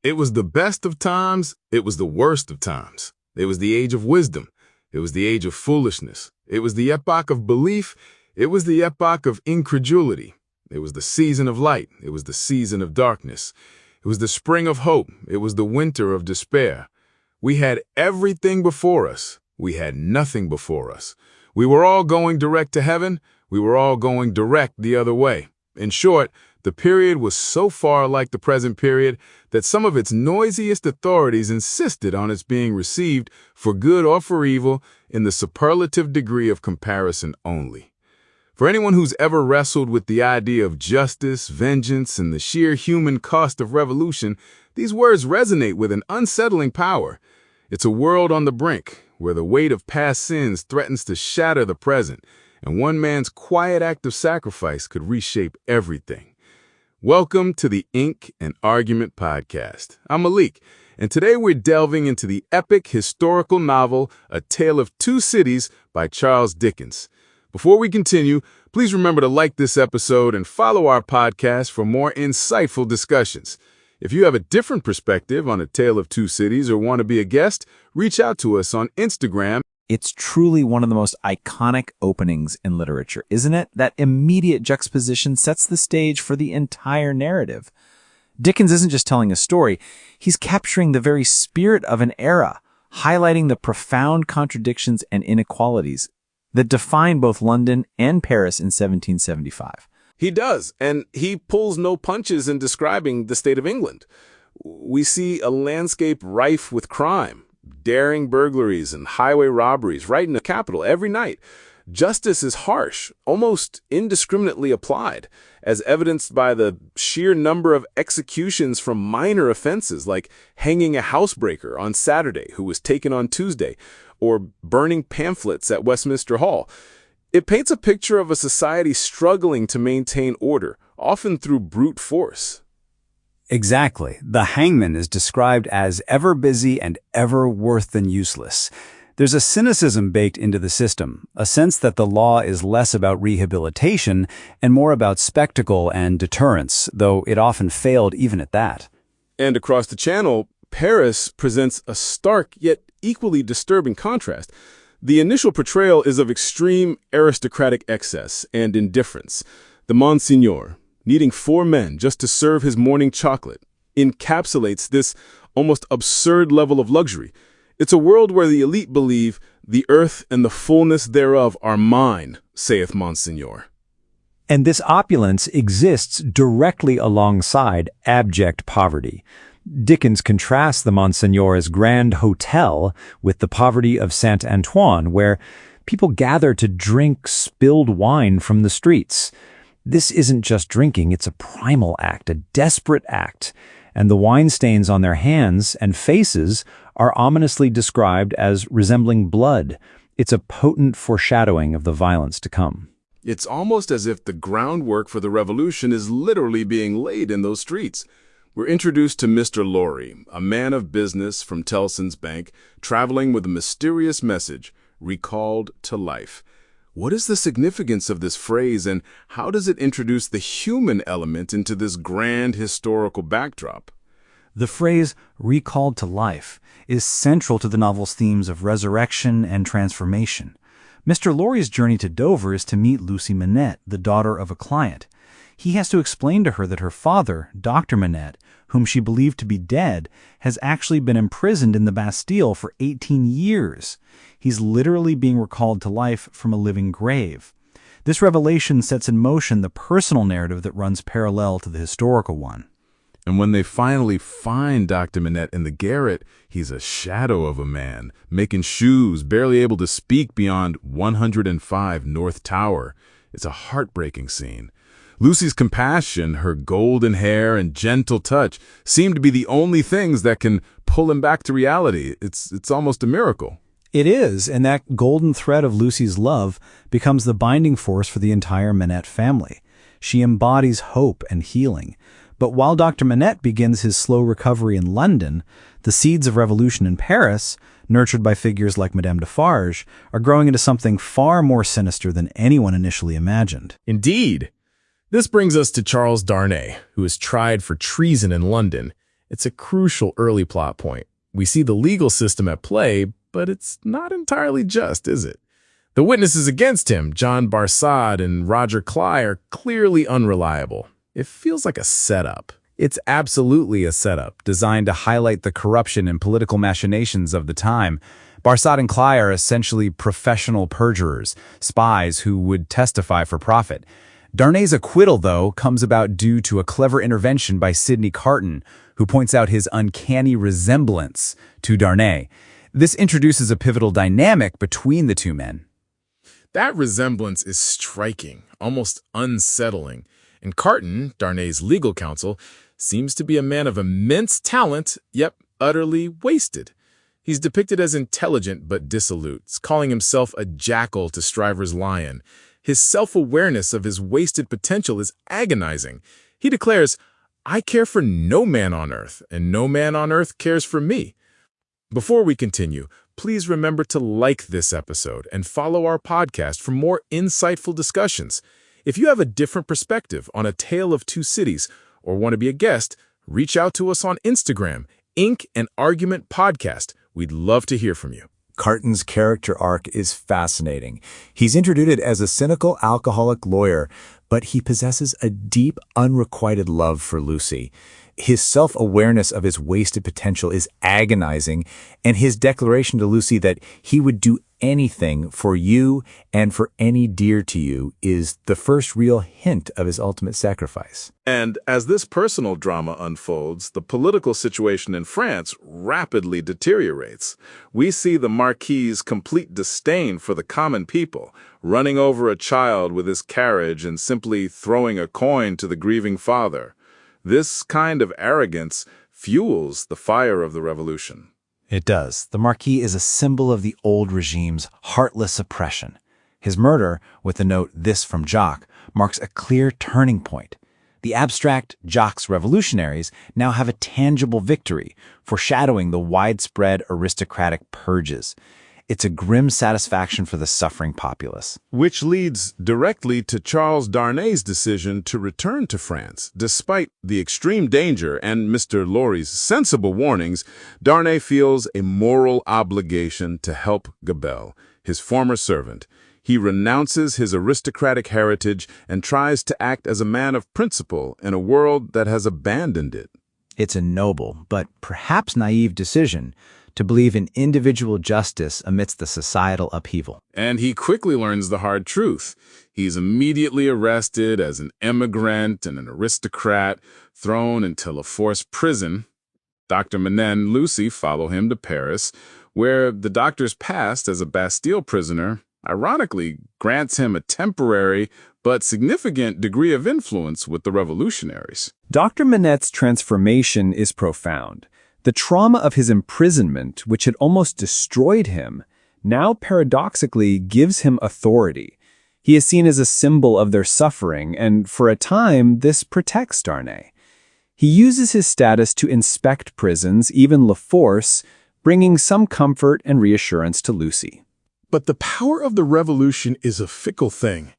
It was the best of times, it was the worst of times. It was the age of wisdom, it was the age of foolishness. It was the epoch of belief, it was the epoch of incredulity. It was the season of light, it was the season of darkness. It was the spring of hope, it was the winter of despair. We had everything before us, we had nothing before us. We were all going direct to heaven, we were all going direct the other way. In short, the period was so far like the present period that some of its noisiest authorities insisted on its being received for good or for evil in the superlative degree of comparison only. For anyone who's ever wrestled with the idea of justice, vengeance, and the sheer human cost of revolution, these words resonate with an unsettling power. It's a world on the brink, where the weight of past sins threatens to shatter the present, and one man's quiet act of sacrifice could reshape everything. Welcome to the Ink and Argument Podcast. I'm Malik, and today we're delving into the epic historical novel A Tale of Two Cities by Charles Dickens. Before we continue, please remember to like this episode and follow our podcast for more insightful discussions. If you have a different perspective on A Tale of Two Cities or want to be a guest, reach out to us on Instagram. It's truly one of the most iconic openings in literature, isn't it? That immediate juxtaposition sets the stage for the entire narrative. Dickens isn't just telling a story, he's capturing the very spirit of an era, highlighting the profound contradictions and inequalities that define both London and Paris in 1775. He does, and he pulls no punches in describing the state of England. We see a landscape rife with crime, daring burglaries and highway robberies right in the capital every night. Justice is harsh, almost indiscriminately applied, as evidenced by the sheer number of executions from minor offenses like hanging a housebreaker on Saturday who was taken on Tuesday, or burning pamphlets at Westminster Hall. It paints a picture of a society struggling to maintain order, often through brute force. Exactly. The hangman is described as ever busy and ever worse than useless. There's a cynicism baked into the system, a sense that the law is less about rehabilitation and more about spectacle and deterrence, though it often failed even at that. And across the channel, Paris presents a stark yet equally disturbing contrast. The initial portrayal is of extreme aristocratic excess and indifference. The Monsignor, needing 4 men just to serve his morning chocolate, encapsulates this almost absurd level of luxury. It's a world where the elite believe the earth and the fullness thereof are mine, saith Monsignor. And this opulence exists directly alongside abject poverty. Dickens contrasts the Monsignor's grand hotel with the poverty of Saint-Antoine, where people gather to drink spilled wine from the streets. This isn't just drinking, it's a primal act, a desperate act, and the wine stains on their hands and faces are ominously described as resembling blood. It's a potent foreshadowing of the violence to come. It's almost as if the groundwork for the revolution is literally being laid in those streets. We're introduced to Mr. Lorry, a man of business from Tellson's Bank, traveling with a mysterious message, recalled to life. What is the significance of this phrase, and how does it introduce the human element into this grand historical backdrop? The phrase, recalled to life, is central to the novel's themes of resurrection and transformation. Mr. Lorry's journey to Dover is to meet Lucy Manette, the daughter of a client. He has to explain to her that her father, Dr. Manette, whom she believed to be dead, has actually been imprisoned in the Bastille for 18 years. He's literally being recalled to life from a living grave. This revelation sets in motion the personal narrative that runs parallel to the historical one. And when they finally find Dr. Manette in the garret, he's a shadow of a man, making shoes, barely able to speak beyond 105 North Tower. It's a heartbreaking scene. Lucy's compassion, her golden hair, and gentle touch seem to be the only things that can pull him back to reality. It's almost a miracle. It is, and that golden thread of Lucy's love becomes the binding force for the entire Manette family. She embodies hope and healing. But while Dr. Manette begins his slow recovery in London, the seeds of revolution in Paris, nurtured by figures like Madame Defarge, are growing into something far more sinister than anyone initially imagined. Indeed. This brings us to Charles Darnay, who is tried for treason in London It's a crucial early plot point. We see the legal system at play, but it's not entirely just, is it? The witnesses against him, John Barsad and Roger Cly, are clearly unreliable. It feels like a setup. It's absolutely a setup designed to highlight the corruption and political machinations of the time. Barsad and Cly are essentially professional perjurers, spies who would testify for profit. Darnay's acquittal, though, comes about due to a clever intervention by Sidney Carton, who points out his uncanny resemblance to Darnay. This introduces a pivotal dynamic between the two men. That resemblance is striking, almost unsettling. And Carton, Darnay's legal counsel, seems to be a man of immense talent, yet utterly wasted. He's depicted as intelligent but dissolute, calling himself a jackal to Stryver's lion. His self-awareness of his wasted potential is agonizing. He declares, "I care for no man on earth, and no man on earth cares for me." Before we continue, please remember to like this episode and follow our podcast for more insightful discussions. If you have a different perspective on A Tale of Two Cities or want to be a guest, reach out to us on Instagram, Ink and Argument Podcast. We'd love to hear from you. Carton's character arc is fascinating. He's introduced as a cynical alcoholic lawyer, but he possesses a deep, unrequited love for Lucy. His self-awareness of his wasted potential is agonizing, and his declaration to Lucy that he would do anything for you and for any dear to you is the first real hint of his ultimate sacrifice. And as this personal drama unfolds, the political situation in France rapidly deteriorates. We see the Marquis's complete disdain for the common people, running over a child with his carriage and simply throwing a coin to the grieving father. This kind of arrogance fuels the fire of the revolution. It does. The Marquis is a symbol of the old regime's heartless oppression. His murder, with the note "This from Jock," marks a clear turning point. The abstract Jock's revolutionaries now have a tangible victory, foreshadowing the widespread aristocratic purges. It's a grim satisfaction for the suffering populace. Which leads directly to Charles Darnay's decision to return to France. Despite the extreme danger and Mr. Lorry's sensible warnings, Darnay feels a moral obligation to help Gabelle, his former servant. He renounces his aristocratic heritage and tries to act as a man of principle in a world that has abandoned it. It's a noble, but perhaps naive decision to believe in individual justice amidst the societal upheaval. And he quickly learns the hard truth. He's immediately arrested as an immigrant and an aristocrat, thrown into La Force prison. Dr. Manette and Lucy follow him to Paris, where the doctor's past as a Bastille prisoner ironically grants him a temporary but significant degree of influence with the revolutionaries. Dr. Manette's transformation is profound. The trauma of his imprisonment, which had almost destroyed him, now paradoxically gives him authority. He is seen as a symbol of their suffering, and for a time, this protects Darnay. He uses his status to inspect prisons, even La Force, bringing some comfort and reassurance to Lucy. But the power of the revolution is a fickle thing.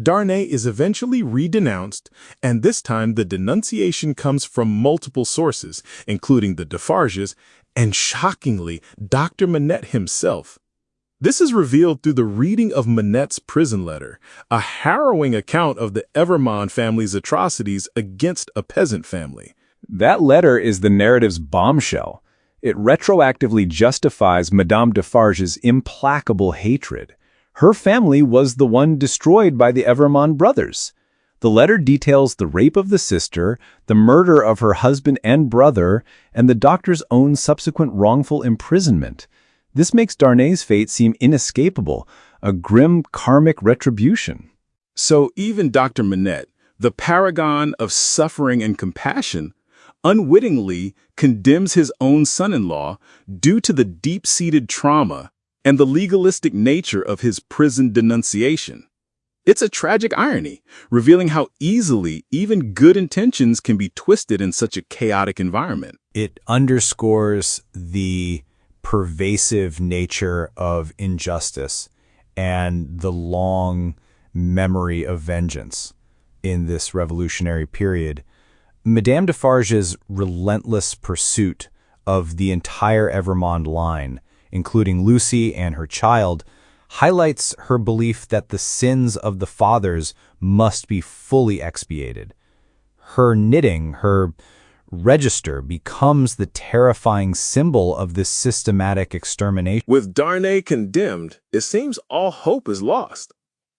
Darnay is eventually re-denounced, and this time the denunciation comes from multiple sources, including the Defarges, and shockingly, Dr. Manette himself. This is revealed through the reading of Manette's prison letter, a harrowing account of the Evermond family's atrocities against a peasant family. That letter is the narrative's bombshell. It retroactively justifies Madame Defarge's implacable hatred. Her family was the one destroyed by the Evermond brothers. The letter details the rape of the sister, the murder of her husband and brother, and the doctor's own subsequent wrongful imprisonment. This makes Darnay's fate seem inescapable, a grim karmic retribution. So even Dr. Manette, the paragon of suffering and compassion, unwittingly condemns his own son-in-law due to the deep-seated trauma and the legalistic nature of his prison denunciation. It's a tragic irony, revealing how easily even good intentions can be twisted in such a chaotic environment. It underscores the pervasive nature of injustice and the long memory of vengeance in this revolutionary period. Madame Defarge's relentless pursuit of the entire Evermond line, including Lucy and her child, highlights her belief that the sins of the fathers must be fully expiated. Her knitting, her register, becomes the terrifying symbol of this systematic extermination. With Darnay condemned, it seems all hope is lost.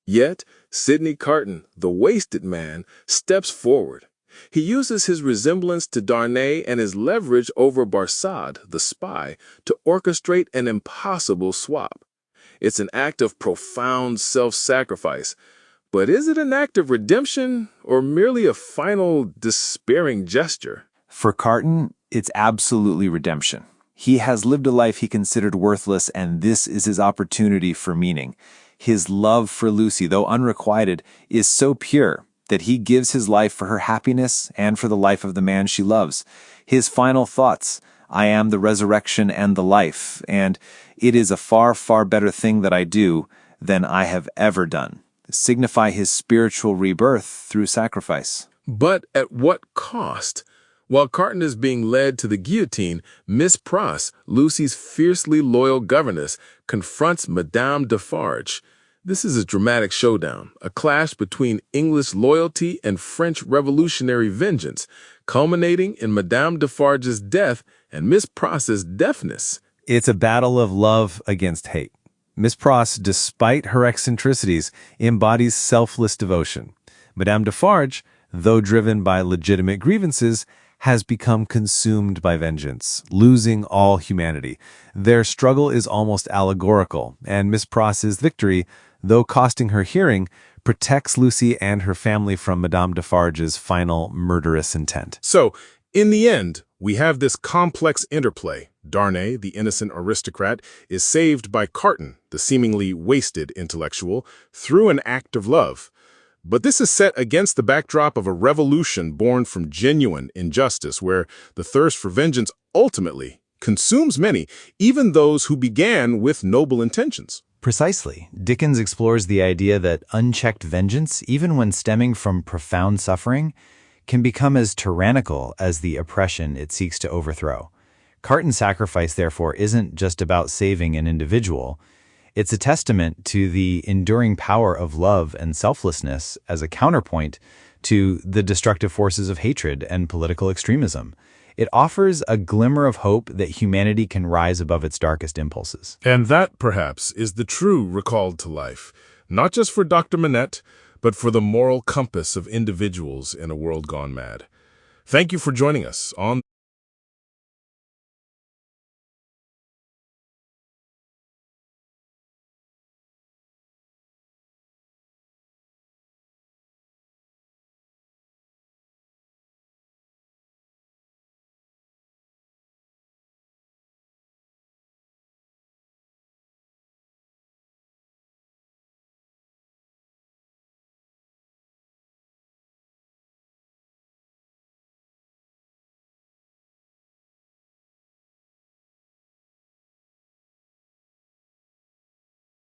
Yet, Sidney Carton, the wasted man, steps forward. He uses his resemblance to Darnay and his leverage over Barsad, the spy, to orchestrate an impossible swap. It's an act of profound self-sacrifice. But is it an act of redemption or merely a final, despairing gesture? For Carton, it's absolutely redemption. He has lived a life he considered worthless, and this is his opportunity for meaning. His love for Lucy, though unrequited, is so pure that he gives his life for her happiness and for the life of the man she loves. His final thoughts, "I am the resurrection and the life, and it is a far, far better thing that I do than I have ever done," signify his spiritual rebirth through sacrifice. But at what cost? While Carton is being led to the guillotine, Miss Pross, Lucy's fiercely loyal governess, confronts Madame Defarge. This is a dramatic showdown, a clash between English loyalty and French revolutionary vengeance, culminating in Madame Defarge's death and Miss Pross's deafness. It's a battle of love against hate. Miss Pross, despite her eccentricities, embodies selfless devotion. Madame Defarge, though driven by legitimate grievances, has become consumed by vengeance, losing all humanity. Their struggle is almost allegorical, and Miss Pross's victory, though costing her hearing, protects Lucy and her family from Madame Defarge's final murderous intent. So, in the end, we have this complex interplay. Darnay, the innocent aristocrat, is saved by Carton, the seemingly wasted intellectual, through an act of love. But this is set against the backdrop of a revolution born from genuine injustice, where the thirst for vengeance ultimately consumes many, even those who began with noble intentions. Precisely. Dickens explores the idea that unchecked vengeance, even when stemming from profound suffering, can become as tyrannical as the oppression it seeks to overthrow. Carton's sacrifice, therefore, isn't just about saving an individual. It's a testament to the enduring power of love and selflessness as a counterpoint to the destructive forces of hatred and political extremism. It offers a glimmer of hope that humanity can rise above its darkest impulses. And that, perhaps, is the true recall to life, not just for Dr. Manette, but for the moral compass of individuals in a world gone mad. Thank you for joining us on